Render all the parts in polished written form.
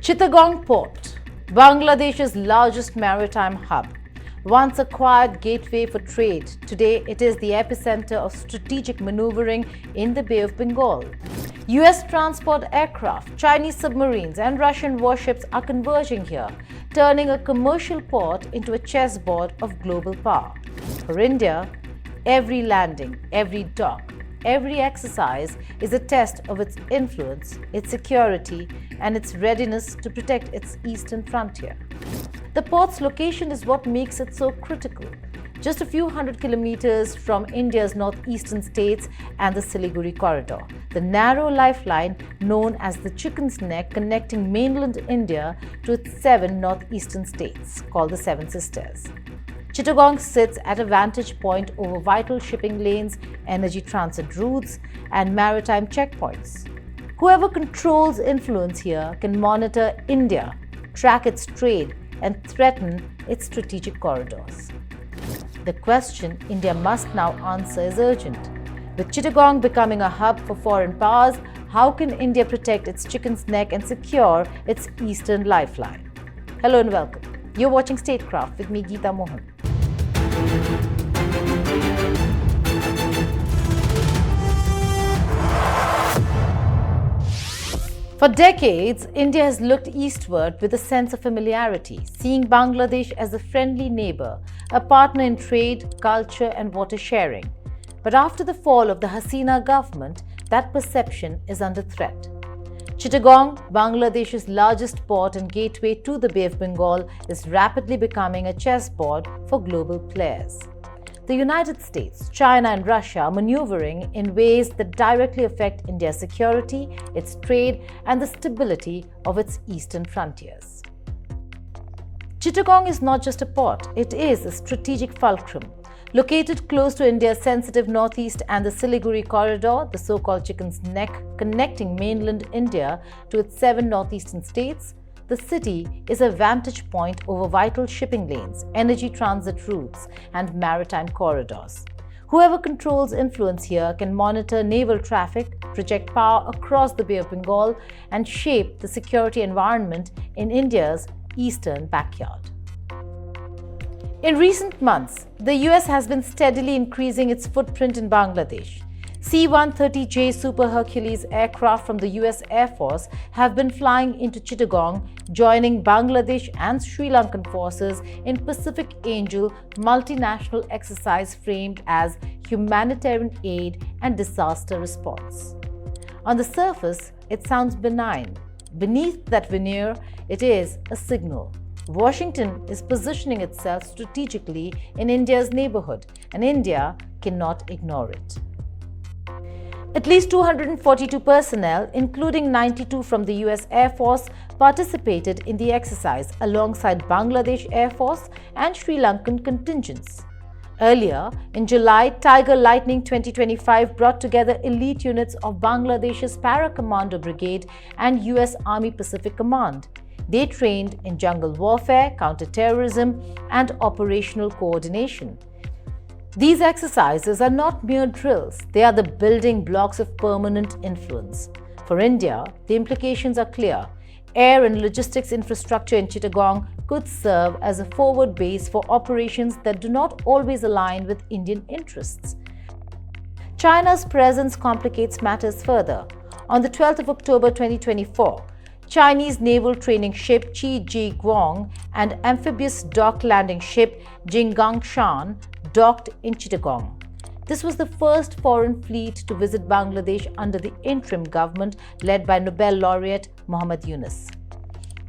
Chittagong Port, Bangladesh's largest maritime hub. Once a quiet gateway for trade, today it is the epicenter of strategic maneuvering in the Bay of Bengal. US transport aircraft, Chinese submarines and Russian warships are converging here, turning a commercial port into a chessboard of global power. For India, every landing, every dock, every exercise is a test of its influence, its security, and its readiness to protect its eastern frontier. The port's location is what makes it so critical. Just a few hundred kilometers from India's northeastern states and the Siliguri Corridor, the narrow lifeline known as the Chicken's Neck connecting mainland India to its 7 northeastern states, called the Seven Sisters. Chittagong sits at a vantage point over vital shipping lanes, energy transit routes, and maritime checkpoints. Whoever controls influence here can monitor India, track its trade, and threaten its strategic corridors. The question India must now answer is urgent. With Chittagong becoming a hub for foreign powers, how can India protect its chicken's neck and secure its eastern lifeline? Hello and welcome. You're watching Statecraft with me, Geeta Mohan. For decades, India has looked eastward with a sense of familiarity, seeing Bangladesh as a friendly neighbor, a partner in trade, culture, and water sharing. But after the fall of the Hasina government, that perception is under threat. Chittagong, Bangladesh's largest port and gateway to the Bay of Bengal, is rapidly becoming a chessboard for global players. The United States, China, and Russia are maneuvering in ways that directly affect India's security, its trade, and the stability of its eastern frontiers. Chittagong is not just a port, it is a strategic fulcrum. Located close to India's sensitive northeast and the Siliguri Corridor, the so-called Chicken's Neck connecting mainland India to its 7 northeastern states, the city is a vantage point over vital shipping lanes, energy transit routes, and maritime corridors. Whoever controls influence here can monitor naval traffic, project power across the Bay of Bengal, and shape the security environment in India's eastern backyard. In recent months, the US has been steadily increasing its footprint in Bangladesh. C-130J Super Hercules aircraft from the US Air Force have been flying into Chittagong, joining Bangladesh and Sri Lankan forces in Pacific Angel multinational exercise framed as humanitarian aid and disaster response. On the surface, it sounds benign. Beneath that veneer, it is a signal. Washington is positioning itself strategically in India's neighborhood, and India cannot ignore it. At least 242 personnel, including 92 from the US Air Force, participated in the exercise alongside Bangladesh Air Force and Sri Lankan contingents. Earlier, in July, Tiger Lightning 2025 brought together elite units of Bangladesh's Para-Commando Brigade and US Army Pacific Command. They trained in jungle warfare, counter-terrorism, and operational coordination. These exercises are not mere drills, they are the building blocks of permanent influence. For India, the implications are clear. Air and logistics infrastructure in Chittagong could serve as a forward base for operations that do not always align with Indian interests. China's presence complicates matters further. On the 12th of October 2024, Chinese naval training ship Qi Ji Guang and amphibious dock landing ship Jinggangshan docked in Chittagong. This was the first foreign fleet to visit Bangladesh under the interim government led by Nobel laureate Muhammad Yunus.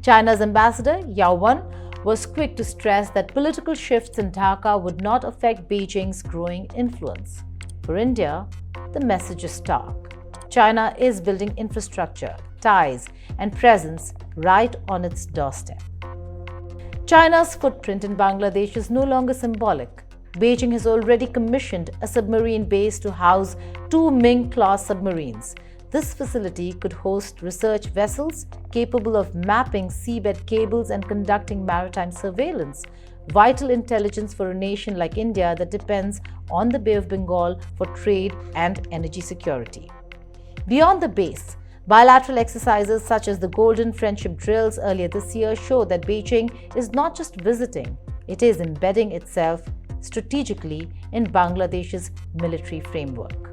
China's ambassador, Yao Wen, was quick to stress that political shifts in Dhaka would not affect Beijing's growing influence. For India, the message is stark. China is building infrastructure, ties, and presence right on its doorstep. China's footprint in Bangladesh is no longer symbolic. Beijing has already commissioned a submarine base to house 2 Ming-class submarines. This facility could host research vessels capable of mapping seabed cables and conducting maritime surveillance, vital intelligence for a nation like India that depends on the Bay of Bengal for trade and energy security. Beyond the base, Bilateral exercises such as the Golden Friendship drills earlier this year show that Beijing is not just visiting, it is embedding itself strategically in Bangladesh's military framework.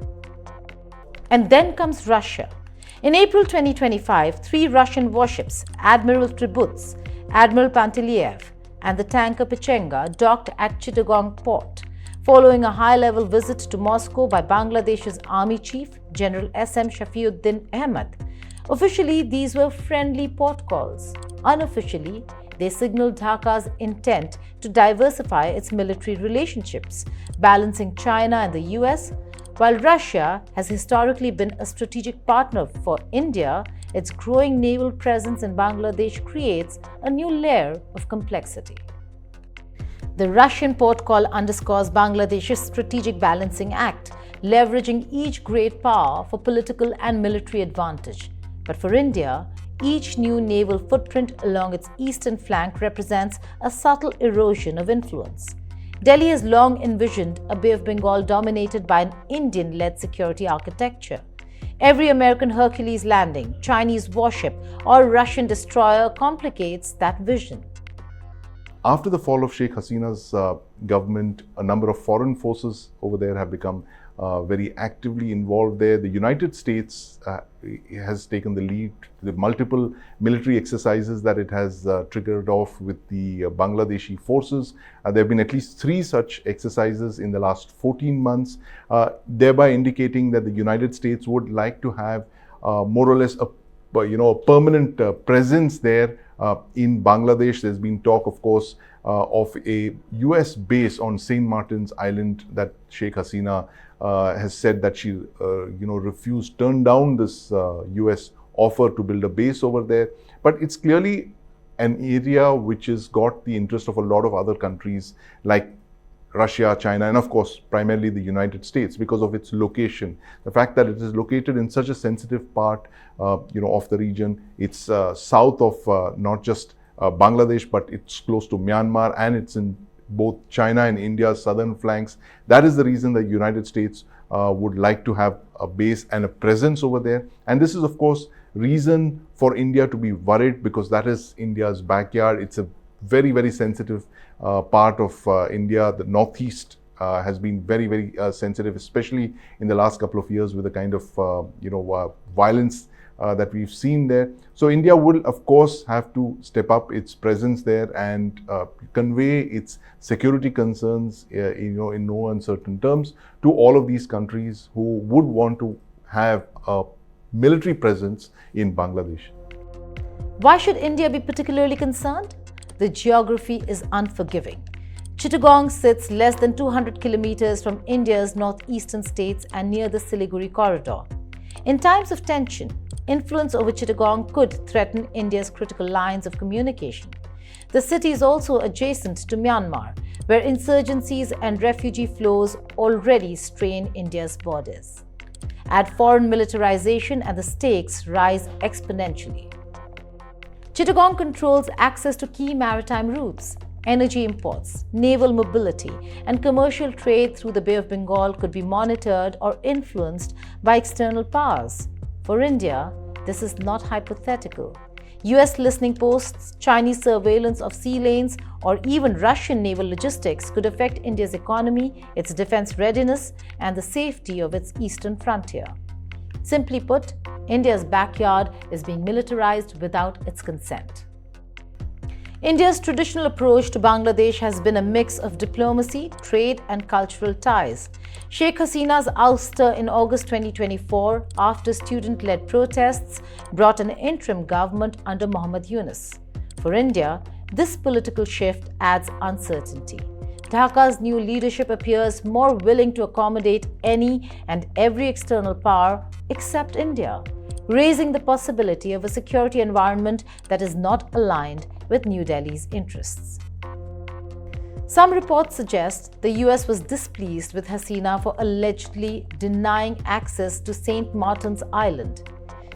And then comes Russia. In April 2025, 3 Russian warships, Admiral Tributs, Admiral Panteleiev, and the tanker Pechenga docked at Chittagong Port, following a high-level visit to Moscow by Bangladesh's Army Chief, General S.M. Shafiuddin Ahmed. Officially, these were friendly port calls. Unofficially, they signaled Dhaka's intent to diversify its military relationships, balancing China and the US. While Russia has historically been a strategic partner for India, its growing naval presence in Bangladesh creates a new layer of complexity. The Russian port call underscores Bangladesh's strategic balancing act, leveraging each great power for political and military advantage. But for India, each new naval footprint along its eastern flank represents a subtle erosion of influence. Delhi has long envisioned a Bay of Bengal dominated by an Indian-led security architecture. Every American Hercules landing, Chinese warship, or Russian destroyer complicates that vision. After the fall of Sheikh Hasina's government, a number of foreign forces over there have become very actively involved there. The United States has taken the lead. The multiple military exercises that it has triggered off with the Bangladeshi forces. There have been at least 3 such exercises in the last 14 months, thereby indicating that the United States would like to have more or less a permanent presence there in Bangladesh. There's been talk, of course, of a US base on St. Martin's Island that Sheikh Hasina has said that she, turned down this US offer to build a base over there. But it's clearly an area which has got the interest of a lot of other countries like Russia, China, and of course, primarily the United States because of its location. The fact that it is located in such a sensitive part, of the region. It's south of not just Bangladesh, but it's close to Myanmar, and it's in both China and India's southern flanks. That is the reason the United States would like to have a base and a presence over there. And this is, of course, reason for India to be worried because that is India's backyard. It's a very, very sensitive part of India. The northeast has been very, very sensitive, especially in the last couple of years with the kind of violence that we've seen there. So India will, of course, have to step up its presence there and convey its security concerns, in no uncertain terms, to all of these countries who would want to have a military presence in Bangladesh. Why should India be particularly concerned? The geography is unforgiving. Chittagong sits less than 200 kilometers from India's northeastern states and near the Siliguri Corridor. In times of tension, influence over Chittagong could threaten India's critical lines of communication. The city is also adjacent to Myanmar, where insurgencies and refugee flows already strain India's borders. Add foreign militarization and the stakes rise exponentially. Chittagong controls access to key maritime routes. Energy imports, naval mobility, and commercial trade through the Bay of Bengal could be monitored or influenced by external powers. For India, this is not hypothetical. US listening posts, Chinese surveillance of sea lanes, or even Russian naval logistics could affect India's economy, its defense readiness, and the safety of its eastern frontier. Simply put, India's backyard is being militarized without its consent. India's traditional approach to Bangladesh has been a mix of diplomacy, trade, and cultural ties. Sheikh Hasina's ouster in August 2024 after student-led protests brought an interim government under Mohammad Yunus. For India, this political shift adds uncertainty. Dhaka's new leadership appears more willing to accommodate any and every external power except India, raising the possibility of a security environment that is not aligned with New Delhi's interests. Some reports suggest the US was displeased with Hasina for allegedly denying access to St. Martin's Island.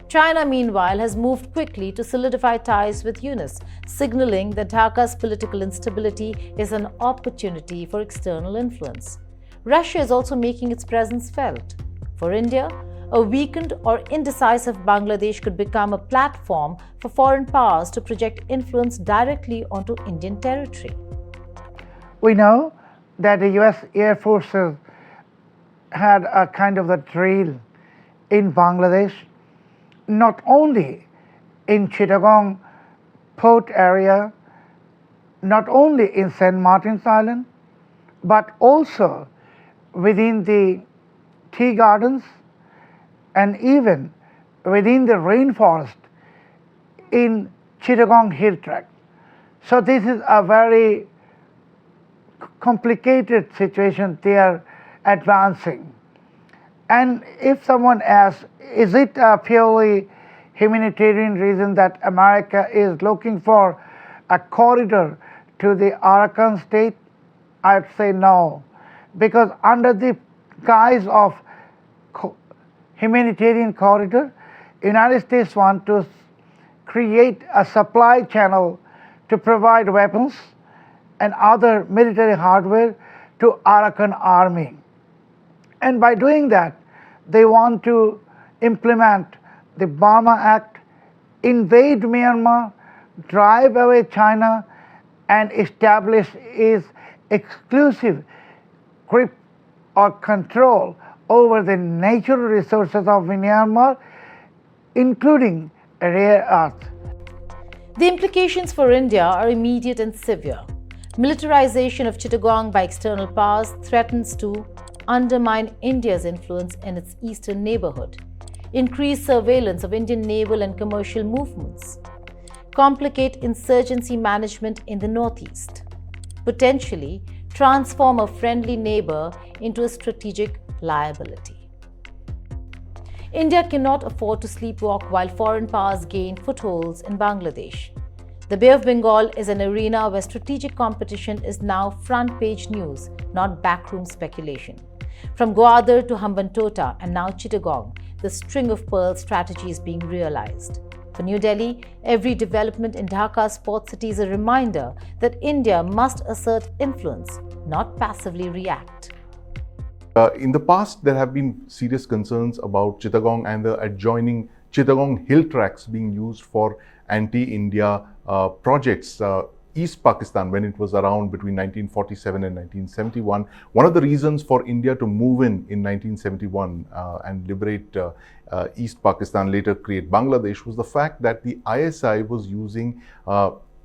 China, meanwhile, has moved quickly to solidify ties with Yunus, signaling that Dhaka's political instability is an opportunity for external influence. Russia is also making its presence felt. For India, a weakened or indecisive Bangladesh could become a platform for foreign powers to project influence directly onto Indian territory. We know that the US Air Forces had a kind of a drill in Bangladesh, not only in Chittagong Port area, not only in St. Martin's Island, but also within the tea gardens and even within the rainforest in Chittagong Hill Tract. So this is a very complicated situation they are advancing. And if someone asks, is it a purely humanitarian reason that America is looking for a corridor to the Arakan state? I'd say no, because under the guise of humanitarian corridor, United States want to create a supply channel to provide weapons and other military hardware to Arakan army. And by doing that, they want to implement the Burma Act, invade Myanmar, drive away China, and establish its exclusive grip or control over the natural resources of Myanmar, including rare earth. The implications for India are immediate and severe. Militarization of Chittagong by external powers threatens to undermine India's influence in its eastern neighborhood, increase surveillance of Indian naval and commercial movements, complicate insurgency management in the northeast, potentially transform a friendly neighbor into a strategic liability. India cannot afford to sleepwalk while foreign powers gain footholds in Bangladesh. The Bay of Bengal is an arena where strategic competition is now front-page news, not backroom speculation. From Gwadar to Hambantota and now Chittagong, the string of pearls strategy is being realized. For New Delhi, every development in Dhaka's port city is a reminder that India must assert influence, not passively react. In the past, there have been serious concerns about Chittagong and the adjoining Chittagong hill tracts being used for anti-India projects. East Pakistan, when it was around between 1947 and 1971. One of the reasons for India to move in 1971 and liberate East Pakistan, later create Bangladesh, was the fact that the ISI was using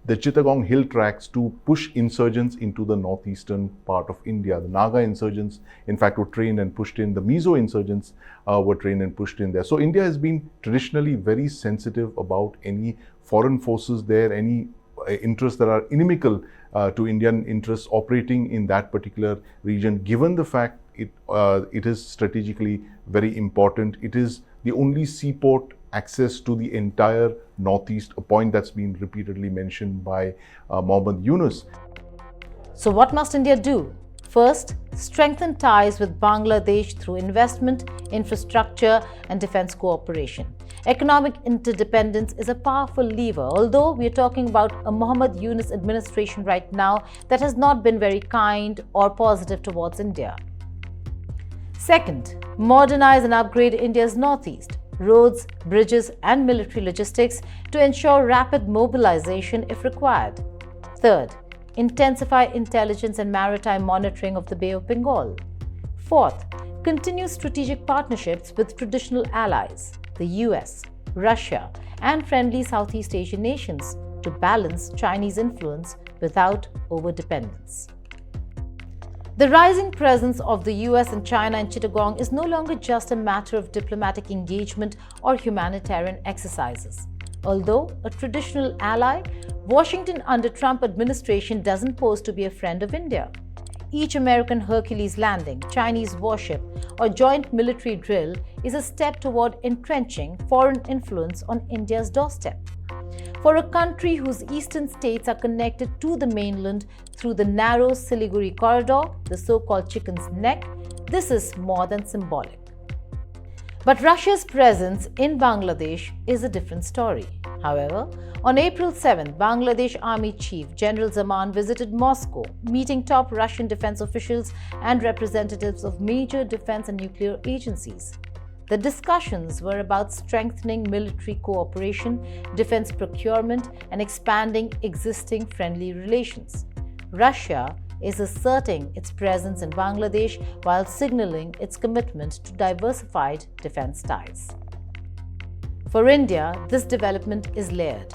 the Chittagong hill tracts to push insurgents into the northeastern part of India. The Naga insurgents, in fact, were trained and pushed in. The Mizo insurgents were trained and pushed in there. So India has been traditionally very sensitive about any foreign forces there, any interests that are inimical to Indian interests operating in that particular region, given the fact it is strategically very important. It is the only seaport access to the entire northeast, a point that's been repeatedly mentioned by Mohammad Yunus. So what must India do? First, strengthen ties with Bangladesh through investment, infrastructure, and defense cooperation. Economic interdependence is a powerful lever, although we are talking about a Mohammad Yunus administration right now that has not been very kind or positive towards India. Second, modernize and upgrade India's northeast, roads, bridges, and military logistics to ensure rapid mobilization if required. Third, intensify intelligence and maritime monitoring of the Bay of Bengal. Fourth, continue strategic partnerships with traditional allies, the US, Russia, and friendly Southeast Asian nations to balance Chinese influence without overdependence. The rising presence of the US and China in Chittagong is no longer just a matter of diplomatic engagement or humanitarian exercises. Although a traditional ally, Washington under Trump administration doesn't pose to be a friend of India. Each American Hercules landing, Chinese warship, or joint military drill is a step toward entrenching foreign influence on India's doorstep. For a country whose eastern states are connected to the mainland through the narrow Siliguri Corridor, the so-called Chicken's Neck, this is more than symbolic. But Russia's presence in Bangladesh is a different story. However, on April 7, Bangladesh Army Chief General Zaman visited Moscow, meeting top Russian defense officials and representatives of major defense and nuclear agencies. The discussions were about strengthening military cooperation, defense procurement, and expanding existing friendly relations. Russia is asserting its presence in Bangladesh while signaling its commitment to diversified defense ties. For India, this development is layered.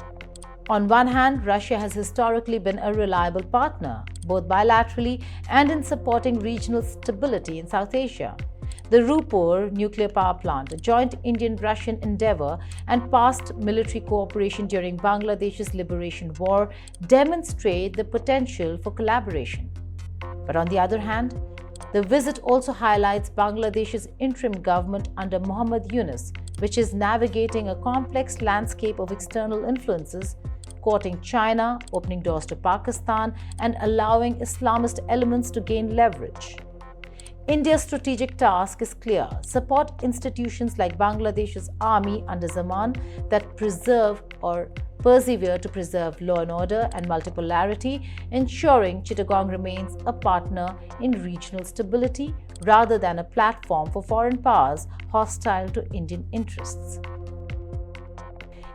On one hand, Russia has historically been a reliable partner, both bilaterally and in supporting regional stability in South Asia. The Rupur nuclear power plant, a joint Indian-Russian endeavor, and past military cooperation during Bangladesh's liberation war demonstrate the potential for collaboration. But on the other hand, the visit also highlights Bangladesh's interim government under Muhammad Yunus, which is navigating a complex landscape of external influences, courting China, opening doors to Pakistan, and allowing Islamist elements to gain leverage. India's strategic task is clear: support institutions like Bangladesh's army under Zaman that persevere to preserve law and order and multipolarity, ensuring Chittagong remains a partner in regional stability rather than a platform for foreign powers hostile to Indian interests.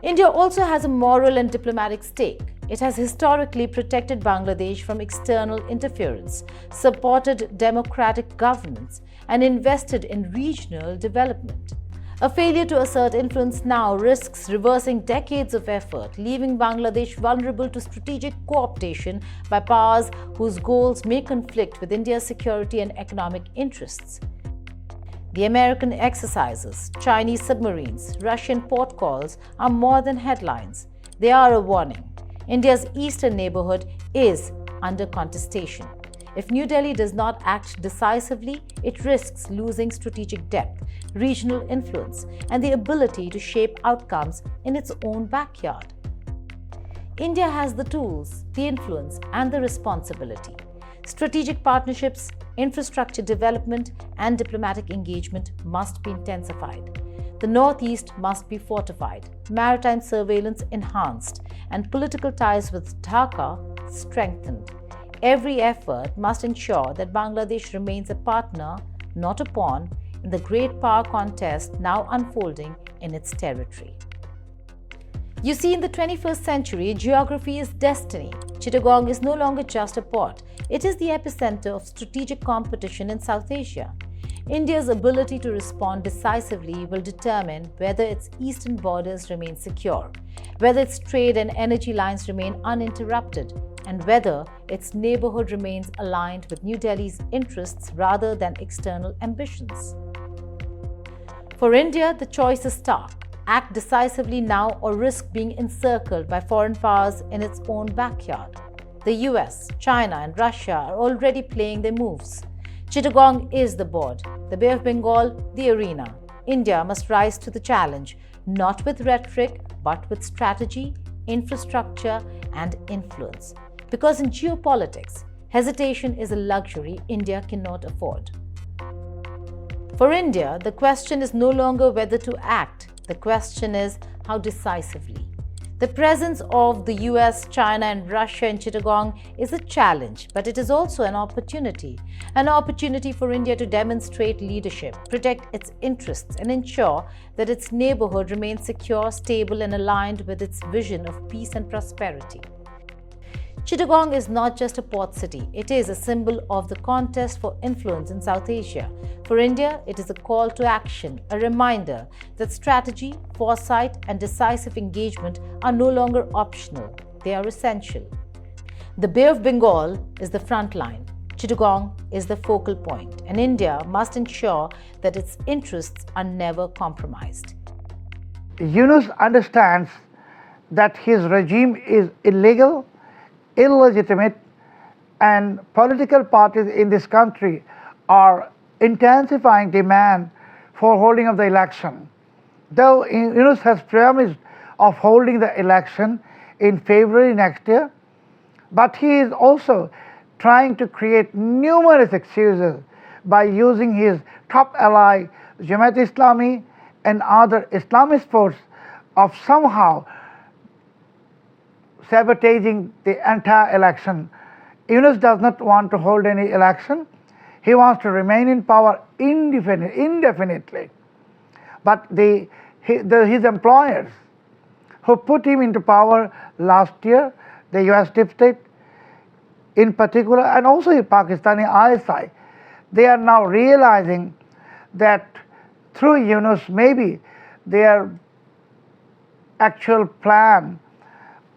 India also has a moral and diplomatic stake. It has historically protected Bangladesh from external interference, supported democratic governance, and invested in regional development. A failure to assert influence now risks reversing decades of effort, leaving Bangladesh vulnerable to strategic co-optation by powers whose goals may conflict with India's security and economic interests. The American exercises, Chinese submarines, Russian port calls are more than headlines. They are a warning. India's eastern neighborhood is under contestation. If New Delhi does not act decisively, it risks losing strategic depth, regional influence, and the ability to shape outcomes in its own backyard. India has the tools, the influence, and the responsibility. Strategic partnerships, infrastructure development, and diplomatic engagement must be intensified. The Northeast must be fortified, maritime surveillance enhanced, and political ties with Dhaka strengthened. Every effort must ensure that Bangladesh remains a partner, not a pawn, in the great power contest now unfolding in its territory. You see, in the 21st century, geography is destiny. Chittagong is no longer just a port. It is the epicenter of strategic competition in South Asia. India's ability to respond decisively will determine whether its eastern borders remain secure, whether its trade and energy lines remain uninterrupted, and whether its neighborhood remains aligned with New Delhi's interests rather than external ambitions. For India, the choice is stark: act decisively now or risk being encircled by foreign powers in its own backyard. The US, China, and Russia are already playing their moves. Chittagong is the board, the Bay of Bengal the arena. India must rise to the challenge, not with rhetoric, but with strategy, infrastructure, and influence. Because in geopolitics, hesitation is a luxury India cannot afford. For India, the question is no longer whether to act. The question is how decisively. The presence of the US, China, and Russia in Chittagong is a challenge, but it is also an opportunity for India to demonstrate leadership, protect its interests, and ensure that its neighborhood remains secure, stable, and aligned with its vision of peace and prosperity. Chittagong is not just a port city, it is a symbol of the contest for influence in South Asia. For India, it is a call to action, a reminder that strategy, foresight, and decisive engagement are no longer optional, they are essential. The Bay of Bengal is the front line, Chittagong is the focal point, and India must ensure that its interests are never compromised. Yunus understands that his regime is illegal, illegitimate, and political parties in this country are intensifying demand for holding of the election. Though Yunus has promised of holding the election in February next year, but he is also trying to create numerous excuses by using his top ally, Jamaat Islami, and other Islamist forces of somehow sabotaging the entire election. Yunus does not want to hold any election. He wants to remain in power indefinitely. but his employers who put him into power last year, the US deep state in particular, and also the Pakistani ISI, they are now realizing that through Yunus maybe their actual plan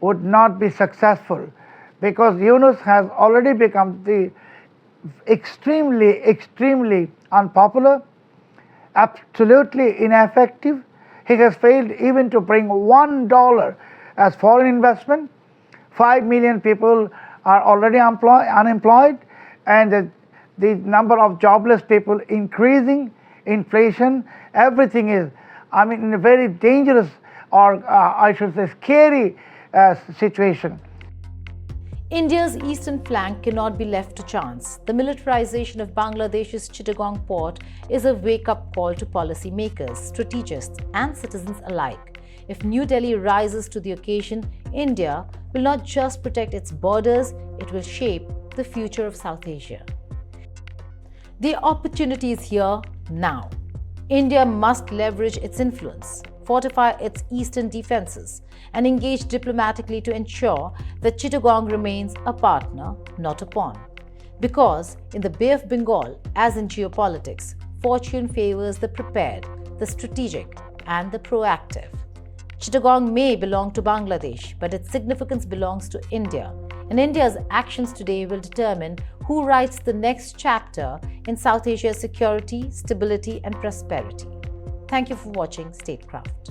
would not be successful, because Yunus has already become the extremely unpopular, absolutely ineffective. He has failed even to bring $1 as foreign investment. 5 million people are already unemployed, and the number of jobless people increasing, inflation, everything is, in a very dangerous, or I should say scary situation. India's eastern flank cannot be left to chance. The militarization of Bangladesh's Chittagong Port is a wake-up call to policymakers, strategists, and citizens alike. If New Delhi rises to the occasion, India will not just protect its borders, it will shape the future of South Asia. The opportunity is here now. India must leverage its influence, fortify its eastern defenses, and engage diplomatically to ensure that Chittagong remains a partner, not a pawn. Because in the Bay of Bengal, as in geopolitics, fortune favors the prepared, the strategic, and the proactive. Chittagong may belong to Bangladesh, but its significance belongs to India, and India's actions today will determine who writes the next chapter in South Asia's security, stability, and prosperity. Thank you for watching Statecraft.